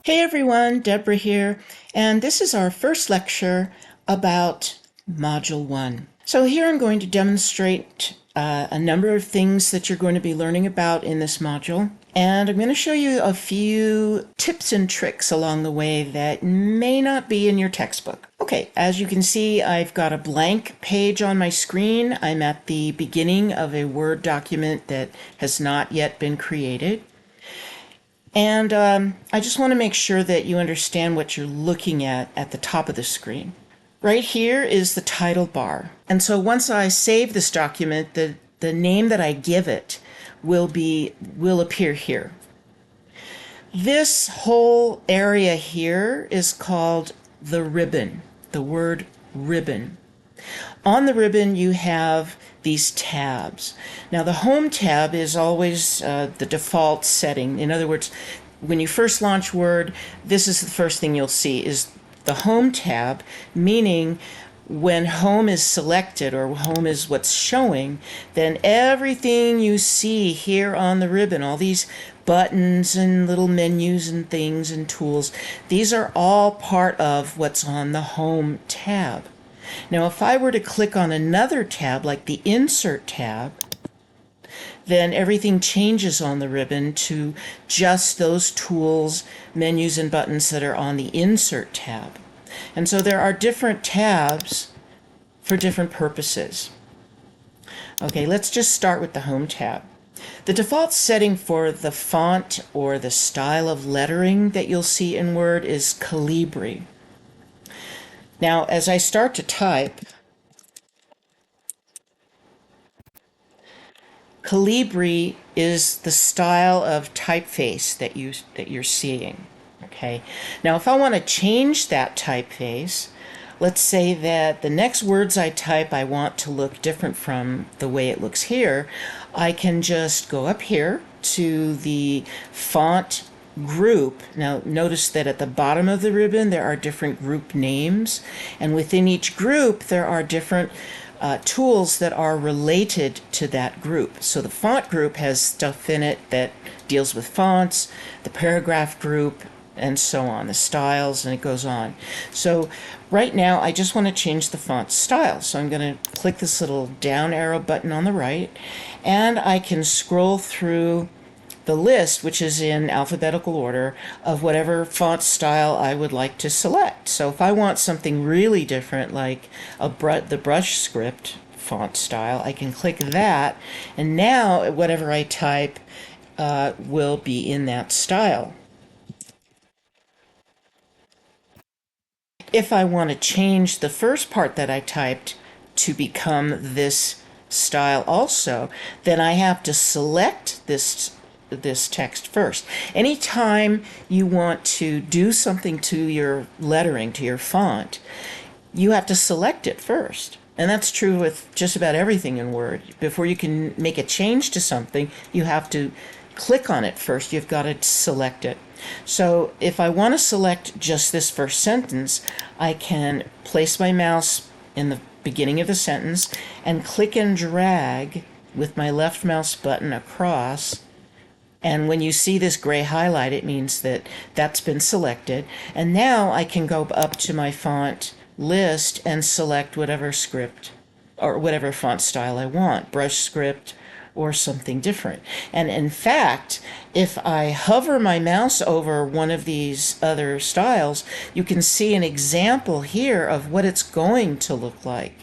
Hey everyone, Deborah here, and this is our first lecture about Module 1. So here I'm going to demonstrate a number of things that you're going to be learning about in this module, and I'm going to show you a few tips and tricks along the way that may not be in your textbook. Okay, as you can see, I've got a blank page on my screen. I'm at the beginning of a Word document that has not yet been created. And I just want to make sure that you understand what you're looking at the top of the screen. Right here is the title bar. And so once I save this document, the name that I give it will appear here. This whole area here is called the ribbon, the word ribbon. On the ribbon, you have these tabs. Now, the Home tab is always the default setting. In other words, when you first launch Word, this is the first thing you'll see is the Home tab, meaning when Home is selected or Home is what's showing, then everything you see here on the ribbon, all these buttons and little menus and things and tools, these are all part of what's on the Home tab. Now, if I were to click on another tab, like the Insert tab, then everything changes on the ribbon to just those tools, menus, and buttons that are on the Insert tab. And so there are different tabs for different purposes. Okay, let's just start with the Home tab. The default setting for the font or the style of lettering that you'll see in Word is Calibri. Now, as I start to type, Calibri is the style of typeface that you're seeing. Okay. Now, if I want to change that typeface, let's say that the next words I type I want to look different from the way it looks here, I can just go up here to the font group. Now notice that at the bottom of the ribbon there are different group names, and within each group there are different tools that are related to that group. So the font group has stuff in it that deals with fonts, the paragraph group, and so on, the styles, and it goes on. So right now I just want to change the font style. So I'm going to click this little down arrow button on the right, and I can scroll through the list, which is in alphabetical order, of whatever font style I would like to select. So if I want something really different, like the brush script font style, I can click that, and now whatever I type will be in that style. If I want to change the first part that I typed to become this style also, then I have to select this text first. Anytime you want to do something to your lettering, to your font, you have to select it first. And that's true with just about everything in Word. Before you can make a change to something, you have to click on it first. You've got to select it. So if I want to select just this first sentence, I can place my mouse in the beginning of the sentence and click and drag with my left mouse button across. And when you see this gray highlight, it means that that's been selected. And now I can go up to my font list and select whatever script or whatever font style I want, brush script or something different. And in fact, if I hover my mouse over one of these other styles, you can see an example here of what it's going to look like.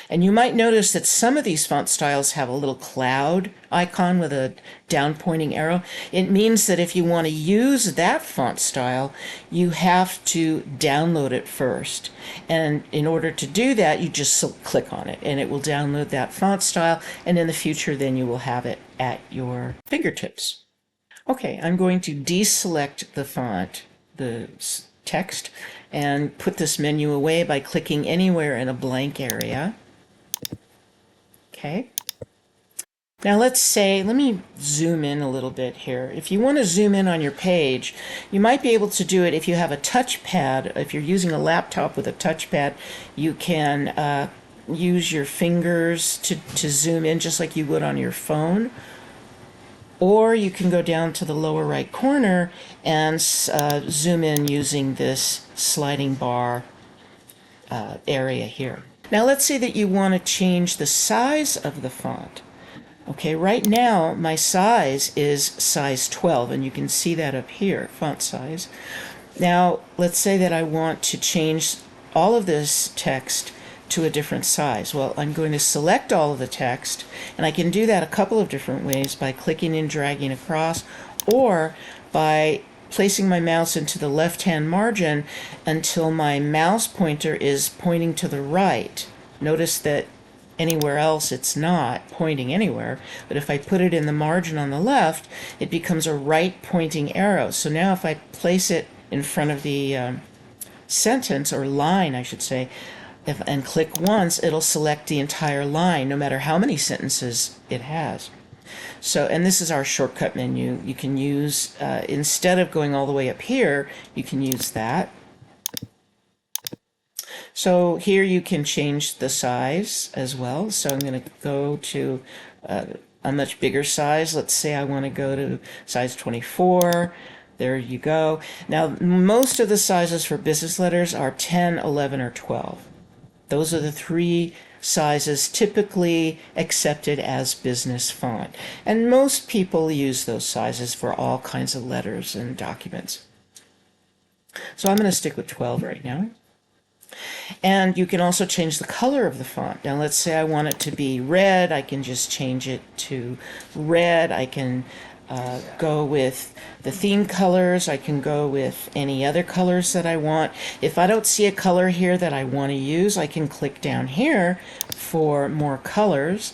And you might notice that some of these font styles have a little cloud icon with a down pointing arrow. It means that if you want to use that font style, you have to download it first. And in order to do that, you just click on it and it will download that font style. And in the future, then you will have it at your fingertips. Okay, I'm going to deselect the font, the text, and put this menu away by clicking anywhere in a blank area. Okay. Now let me zoom in a little bit here. If you want to zoom in on your page, you might be able to do it if you have a touchpad. If you're using a laptop with a touchpad, you can use your fingers to zoom in just like you would on your phone. Or you can go down to the lower right corner and zoom in using this sliding bar area here. Now let's say that you want to change the size of the font. Okay, right now my size is size 12, and you can see that up here, font size. Now let's say that I want to change all of this text to a different size. Well, I'm going to select all of the text, and I can do that a couple of different ways, by clicking and dragging across, or by placing my mouse into the left-hand margin until my mouse pointer is pointing to the right. Notice that anywhere else it's not pointing anywhere, but if I put it in the margin on the left, it becomes a right pointing arrow. So now if I place it in front of the sentence, or line I should say, and click once, it'll select the entire line, no matter how many sentences it has. So, and this is our shortcut menu. You can use, instead of going all the way up here, you can use that. So here you can change the size as well. So I'm going to go to a much bigger size. Let's say I want to go to size 24. There you go. Now, most of the sizes for business letters are 10, 11, or 12. Those are the three sizes typically accepted as business font. And most people use those sizes for all kinds of letters and documents. So I'm going to stick with 12 right now. And you can also change the color of the font. Now let's say I want it to be red. I can just change it to red. I can go with the theme colors. I can go with any other colors that I want. If I don't see a color here that I want to use, I can click down here for more colors,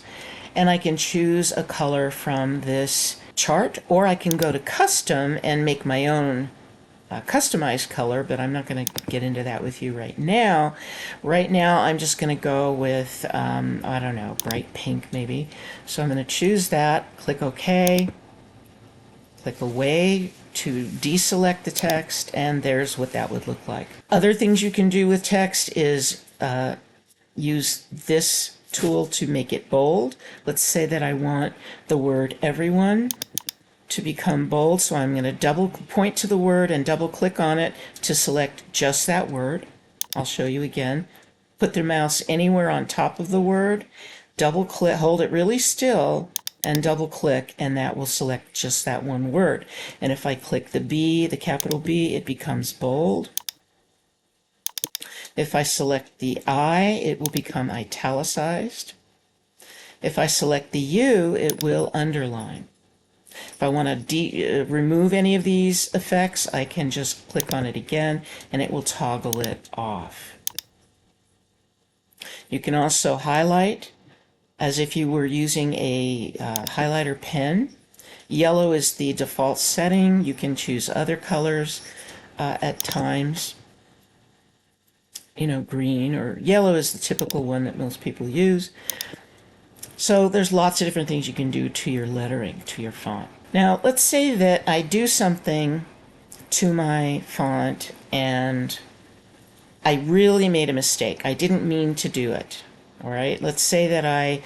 and I can choose a color from this chart, or I can go to custom and make my own customized color, but I'm not going to get into that with you right now. Right now I'm just going to go with I don't know, bright pink maybe. So I'm going to choose that, click OK, click away to deselect the text, and there's what that would look like. Other things you can do with text is use this tool to make it bold. Let's say that I want the word everyone to become bold, so I'm going to double point to the word and double click on it to select just that word. I'll show you again. Put the mouse anywhere on top of the word, double click, hold it really still, and double click, and that will select just that one word. And if I click the B, the capital B, it becomes bold. If I select the I, it will become italicized. If I select the U, it will underline. If I want to remove any of these effects, I can just click on it again, and it will toggle it off. You can also highlight as if you were using a highlighter pen. Yellow is the default setting. You can choose other colors at times. You know, green or yellow is the typical one that most people use. So there's lots of different things you can do to your lettering, to your font. Now let's say that I do something to my font and I really made a mistake. I didn't mean to do it. All right, let's say that I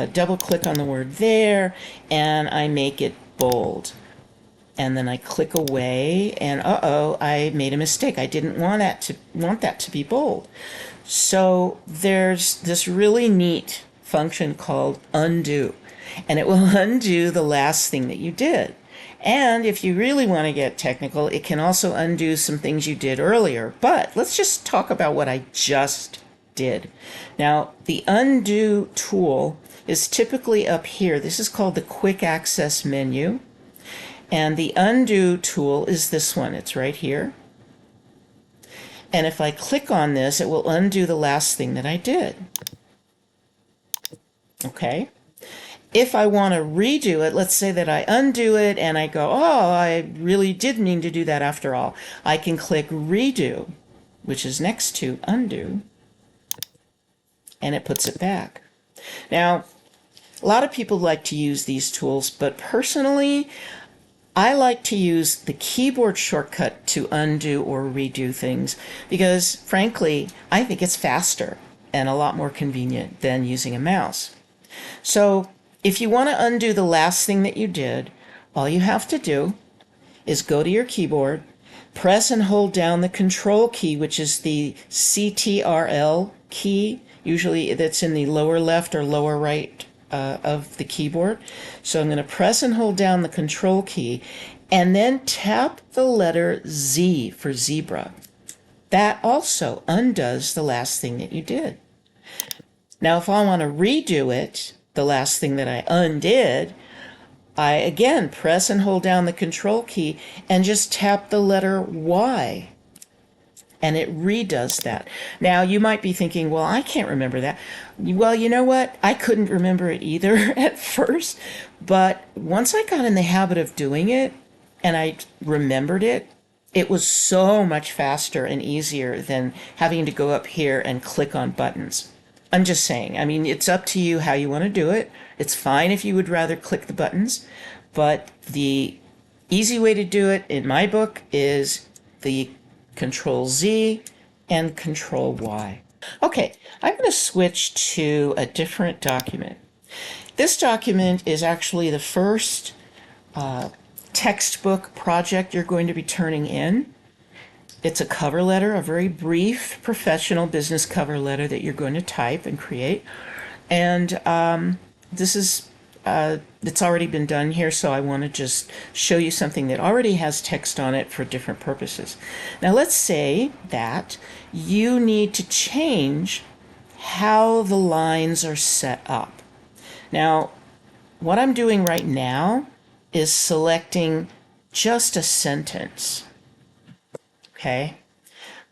double click on the word there and I make it bold. And then I click away, and I made a mistake. I didn't want that to be bold. So there's this really neat function called undo, and it will undo the last thing that you did. And if you really want to get technical, it can also undo some things you did earlier. But let's just talk about what I just did. Now, the undo tool is typically up here. This is called the quick access menu. And the undo tool is this one. It's right here. And if I click on this, it will undo the last thing that I did. Okay. If I want to redo it, let's say that I undo it and I go, oh, I really did mean to do that after all. I can click redo, which is next to undo, and it puts it back. Now, a lot of people like to use these tools, but personally, I like to use the keyboard shortcut to undo or redo things because, frankly, I think it's faster and a lot more convenient than using a mouse. So if you want to undo the last thing that you did, all you have to do is go to your keyboard, press and hold down the Control key, which is the CTRL key. Usually that's in the lower left or lower right of the keyboard. So I'm going to press and hold down the Control key and then tap the letter Z for zebra. That also undoes the last thing that you did. Now, if I want to redo it, the last thing that I undid, I again press and hold down the Control key and just tap the letter Y, and it redoes that. Now, you might be thinking, well, I can't remember that. Well, you know what? I couldn't remember it either at first, but once I got in the habit of doing it and I remembered it, it was so much faster and easier than having to go up here and click on buttons. I'm just saying, I mean, it's up to you how you want to do it. It's fine if you would rather click the buttons, but the easy way to do it in my book is the Control Z and Control Y. Okay, I'm going to switch to a different document. This document is actually the first textbook project you're going to be turning in. It's a cover letter, a very brief professional business cover letter that you're going to type and create. And this is, it's already been done here, so I want to just show you something that already has text on it for different purposes. Now let's say that you need to change how the lines are set up. Now, what I'm doing right now is selecting just a sentence. Okay,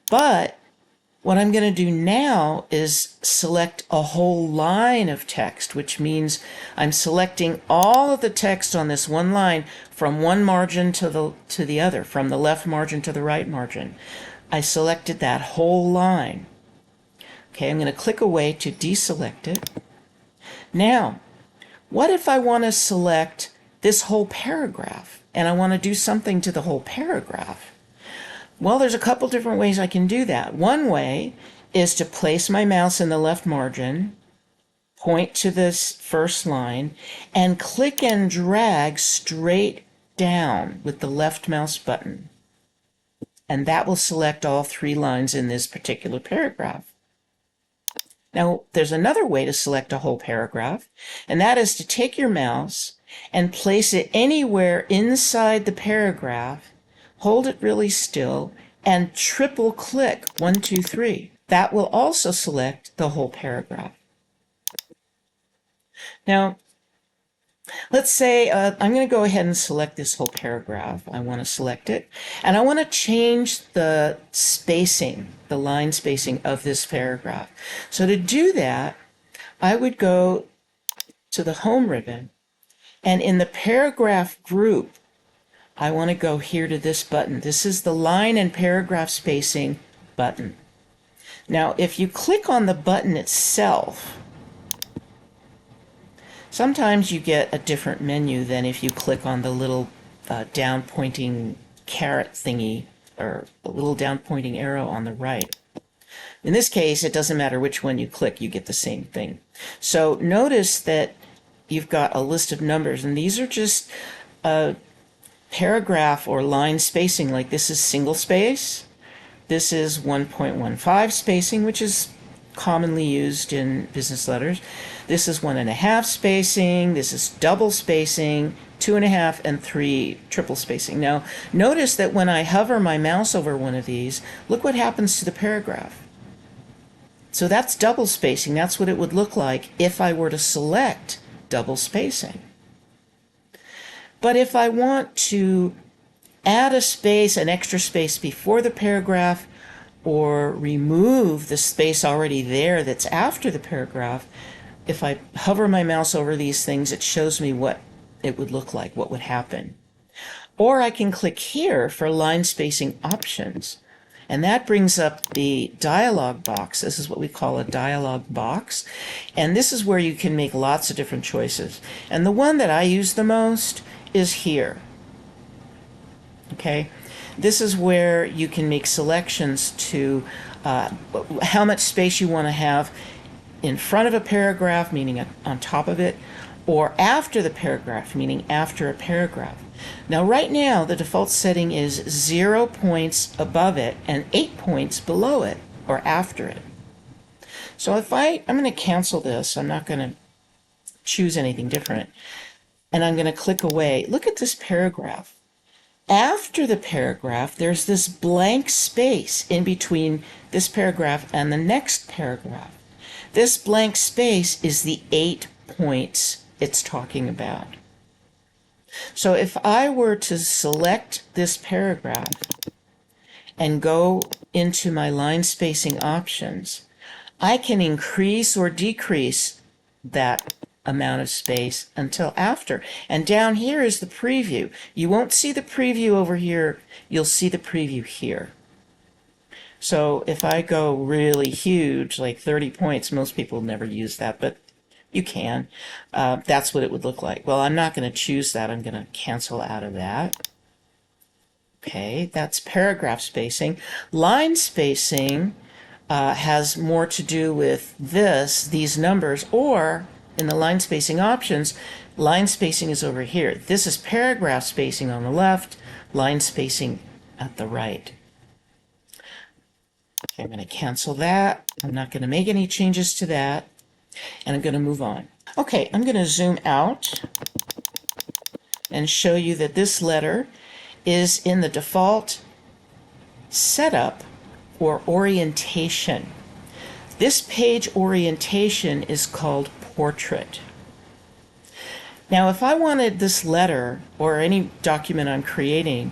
but what I'm going to do now is select a whole line of text, which means I'm selecting all of the text on this one line from one margin to the other, from the left margin to the right margin. I selected that whole line. Okay, I'm going to click away to deselect it. Now, what if I want to select this whole paragraph and I want to do something to the whole paragraph? Well, there's a couple different ways I can do that. One way is to place my mouse in the left margin, point to this first line, and click and drag straight down with the left mouse button. And that will select all three lines in this particular paragraph. Now, there's another way to select a whole paragraph, and that is to take your mouse and place it anywhere inside the paragraph, hold it really still, and triple click 1, 2, 3. That will also select the whole paragraph. Now, let's say I'm going to go ahead and select this whole paragraph. I want to select it, and I want to change the spacing, the line spacing of this paragraph. So to do that, I would go to the Home ribbon, and in the paragraph group, I want to go here to this button. This is the line and paragraph spacing button. Now, if you click on the button itself, sometimes you get a different menu than if you click on the little down pointing caret thingy or the little down pointing arrow on the right. In this case, it doesn't matter which one you click, you get the same thing. So notice that you've got a list of numbers, and these are just paragraph or line spacing. Like this is single space, this is 1.15 spacing, which is commonly used in business letters. This is 1.5 spacing, this is double spacing, 2.5 and 3 triple spacing. Now notice that when I hover my mouse over one of these, look what happens to the paragraph. So that's double spacing. That's what it would look like if I were to select double spacing. But if I want to add a space, an extra space before the paragraph, or remove the space already there that's after the paragraph, if I hover my mouse over these things, it shows me what it would look like, what would happen. Or I can click here for line spacing options. And that brings up the dialog box. This is what we call a dialog box. And this is where you can make lots of different choices. And the one that I use the most is here. Okay, this is where you can make selections to how much space you want to have in front of a paragraph, meaning on top of it, or after the paragraph, meaning after a paragraph. Now right now the default setting is 0 points above it and 8 points below it or after it. So if I'm going to cancel this, I'm not going to choose anything different, and I'm going to click away. Look at this paragraph. After the paragraph, there's this blank space in between this paragraph and the next paragraph. This blank space is the 8 points it's talking about. So if I were to select this paragraph and go into my line spacing options, I can increase or decrease that amount of space until after. And down here is the preview. You won't see the preview over here, you'll see the preview here. So if I go really huge, like 30 points, most people never use that, but you can. That's what it would look like. Well, I'm not going to choose that. I'm going to cancel out of that. Okay, that's paragraph spacing. Line spacing has more to do with these numbers, or in the line spacing options, line spacing is over here. This is paragraph spacing on the left, line spacing at the right. Okay, I'm going to cancel that. I'm not going to make any changes to that, and I'm going to move on. Okay, I'm going to zoom out and show you that this letter is in the default setup or orientation. This page orientation is called portrait. Now, if I wanted this letter or any document I'm creating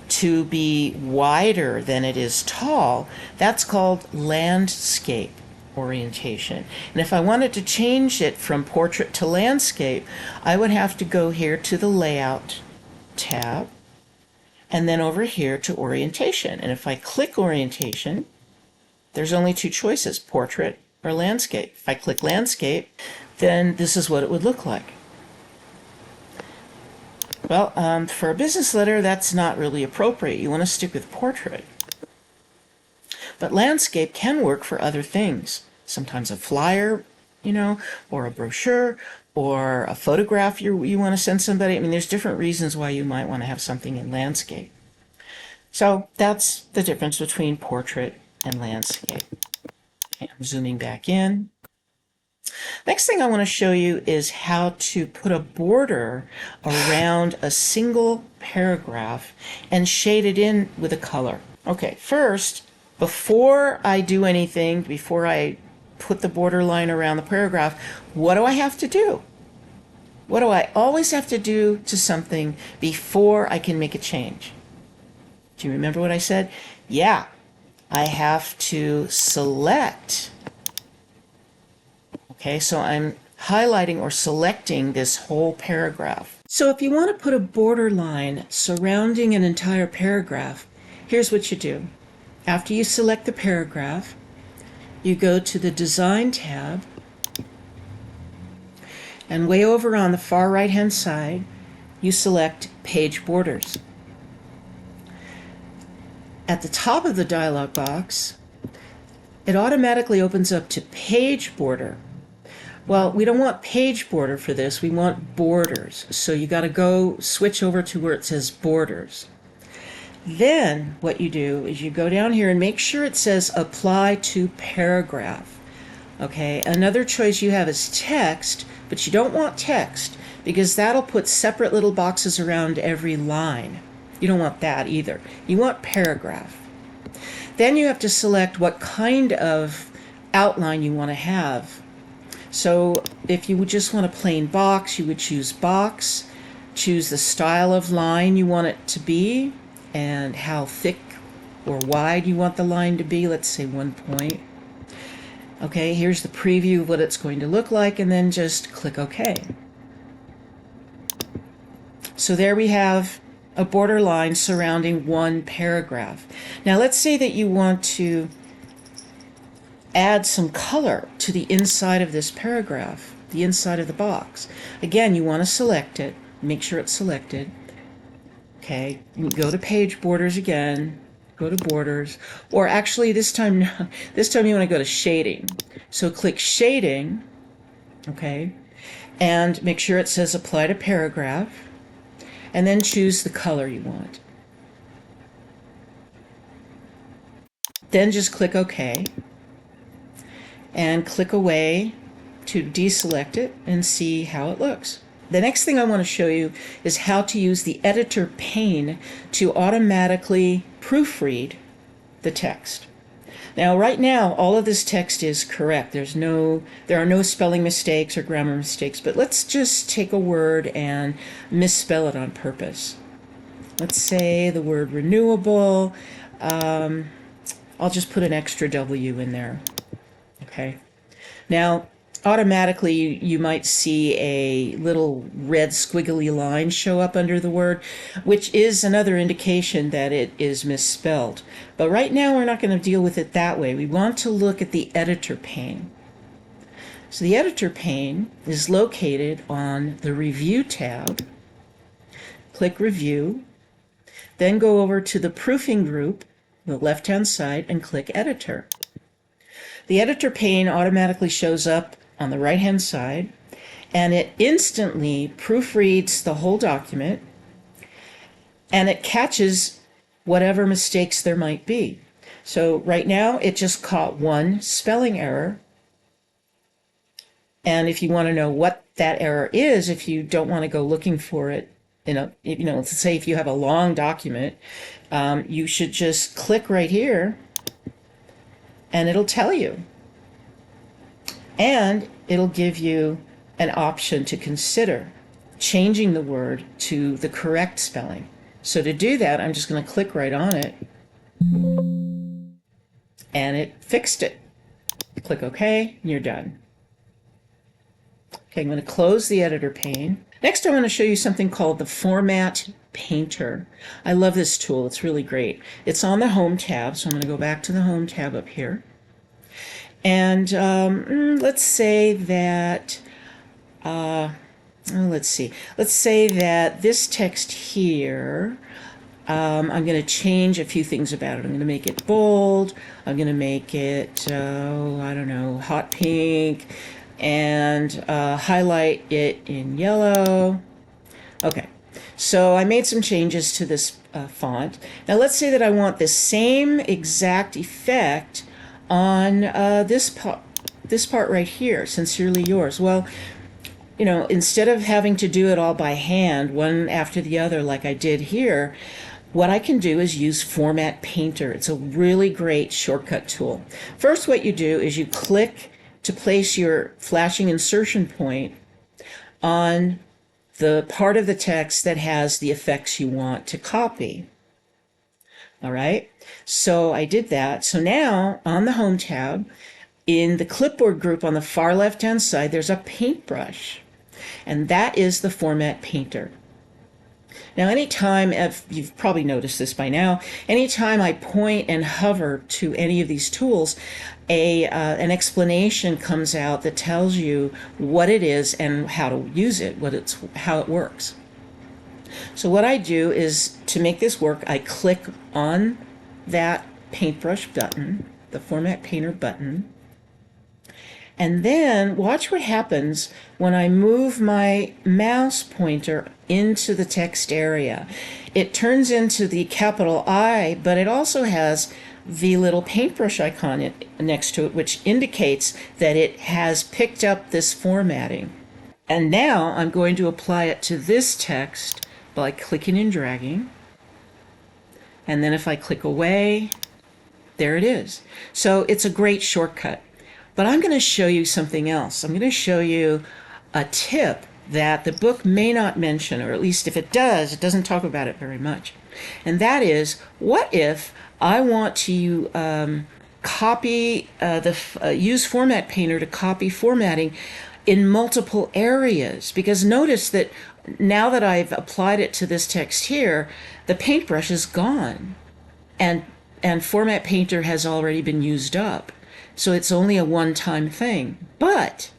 to be wider than it is tall, that's called landscape orientation. And if I wanted to change it from portrait to landscape, I would have to go here to the Layout tab and then over here to Orientation. And if I click Orientation, there's only two choices, portrait or landscape. If I click landscape, then this is what it would look like. Well, for a business letter, that's not really appropriate. You want to stick with portrait. But landscape can work for other things. Sometimes a flyer, or a brochure, or a photograph you want to send somebody. I mean, there's different reasons why you might want to have something in landscape. So that's the difference between portrait and landscape. Okay, I'm zooming back in. Next thing I want to show you is how to put a border around a single paragraph and shade it in with a color. Okay, first, before I do anything, before I put the border line around the paragraph, what do I have to do? What do I always have to do to something before I can make a change? Do you remember what I said? Yeah, I have to select. Okay, so I'm highlighting or selecting this whole paragraph. So if you want to put a border line surrounding an entire paragraph, here's what you do. After you select the paragraph, you go to the Design tab, and way over on the far right-hand side, you select Page Borders. At the top of the dialog box, it automatically opens up to Page Border. Well, we don't want page border for this, we want borders. So you got to go switch over to where it says borders. Then what you do is you go down here and make sure it says apply to paragraph. Okay, another choice you have is text, but you don't want text because that'll put separate little boxes around every line. You don't want that either. You want paragraph. Then you have to select what kind of outline you want to have. So if you would just want a plain box, you would choose box, choose the style of line you want it to be, and how thick or wide you want the line to be. Let's say 1 point. Okay, here's the preview of what it's going to look like, and then just click OK. So there we have a border line surrounding one paragraph. Now let's say that you want to add some color to the inside of this paragraph, the inside of the box. Again, you want to select it, make sure it's selected. Okay, you go to Page Borders again, go to Borders, or actually this time you want to go to Shading. So click Shading, okay? And make sure it says apply to paragraph, and then choose the color you want. Then just click OK, and click away to deselect it and see how it looks. The next thing I want to show you is how to use the editor pane to automatically proofread the text. Now, right now, all of this text is correct. There are no spelling mistakes or grammar mistakes, but let's just take a word and misspell it on purpose. Let's say the word renewable. I'll just put an extra W in there. Okay. Now, automatically, you might see a little red squiggly line show up under the word, which is another indication that it is misspelled. But right now, we're not going to deal with it that way. We want to look at the editor pane. So the editor pane is located on the Review tab. Click Review, then go over to the Proofing group, the left-hand side, and click Editor. The editor pane automatically shows up on the right-hand side, and it instantly proofreads the whole document, and it catches whatever mistakes there might be. So right now, it just caught one spelling error. And if you want to know what that error is, if you don't want to go looking for it, let's say if you have a long document, you should just click right here, and it'll tell you. And it'll give you an option to consider changing the word to the correct spelling. So to do that, I'm just going to click right on it, and it fixed it. Click OK, and you're done. Okay, I'm going to close the editor pane. Next, I want to show you something called the Format Painter. I love this tool. It's really great. It's on the Home tab, so I'm going to go back to the Home tab up here. And let's say that, let's say that this text here, I'm going to change a few things about it. I'm going to make it bold. I'm going to make it, I don't know, hot pink, and highlight it in yellow. Okay, so I made some changes to this font. Now let's say that I want the same exact effect on this part right here, Sincerely Yours. Well, instead of having to do it all by hand, one after the other like I did here, what I can do is use Format Painter. It's a really great shortcut tool. First, what you do is you click to place your flashing insertion point on the part of the text that has the effects you want to copy. All right, so I did that. So now on the Home tab, in the clipboard group on the far left-hand side, there's a paintbrush, and that is the Format Painter. Now, anytime, you've probably noticed this by now, anytime I point and hover to any of these tools, an explanation comes out that tells you what it is and how to use it, how it works. So what I do is, to make this work, I click on that paintbrush button, the Format Painter button, and then watch what happens when I move my mouse pointer into the text area. It turns into the capital I, but it also has the little paintbrush icon next to it, which indicates that it has picked up this formatting. And now I'm going to apply it to this text by clicking and dragging. And then if I click away, there it is. So it's a great shortcut. But I'm going to show you something else. I'm going to show you a tip that the book may not mention, or at least if it does, it doesn't talk about it very much. And that is, what if I want to use Format Painter to copy formatting in multiple areas? Because notice that now that I've applied it to this text here, the paintbrush is gone, and Format Painter has already been used up. So it's only a one-time thing. But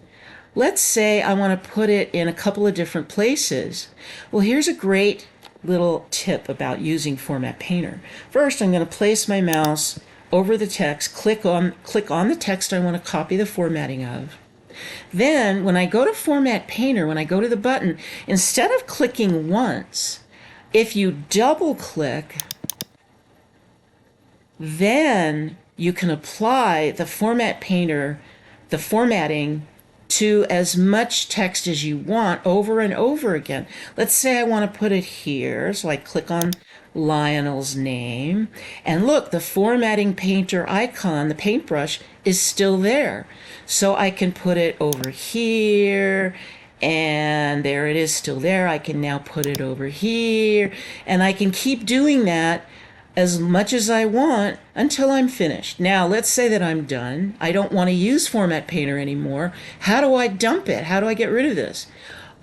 let's say I want to put it in a couple of different places. Well, here's a great little tip about using Format Painter. First, I'm going to place my mouse over the text, click on the text I want to copy the formatting of, Then when I go to Format Painter, when I go to the button, instead of clicking once, if you double click, then you can apply the Format Painter, the formatting, to as much text as you want over and over again. Let's say I want to put it here, so I click on Lionel's name, and look, the formatting painter icon, the paintbrush, is still there. So I can put it over here, and there it is, still there. I can now put it over here, and I can keep doing that as much as I want until I'm finished. Now, let's say that I'm done. I don't want to use Format Painter anymore. How do I dump it? How do I get rid of this?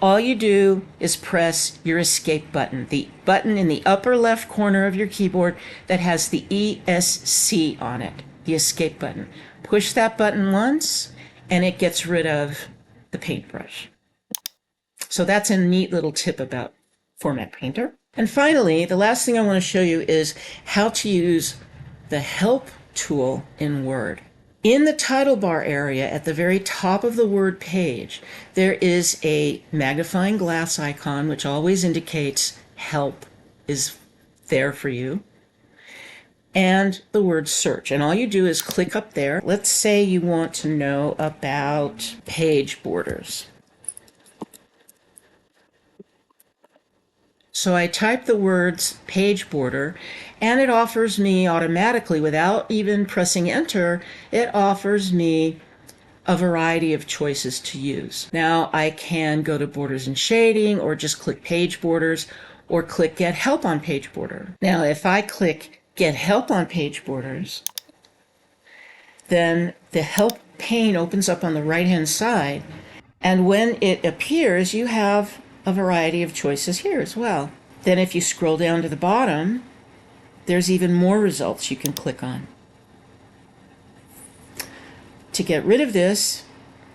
All you do is press your escape button, the button in the upper left corner of your keyboard that has the ESC on it, the escape button. Push that button once, and it gets rid of the paintbrush. So that's a neat little tip about Format Painter. And finally, the last thing I want to show you is how to use the Help tool in Word. In the title bar area at the very top of the Word page, there is a magnifying glass icon which always indicates Help is there for you, and the word search. And all you do is click up there. Let's say you want to know about page borders. So I type the words page border, and it offers me automatically, without even pressing enter, it offers me a variety of choices to use. Now I can go to borders and shading, or just click page borders, or click get help on page border. Now if I click get help on page borders, then the help pane opens up on the right hand side, and when it appears you have a variety of choices here as well. Then if you scroll down to the bottom, there's even more results you can click on. To get rid of this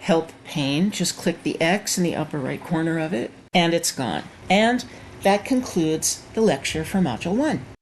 help pane, just click the X in the upper right corner of it, and it's gone. And that concludes the lecture for Module 1.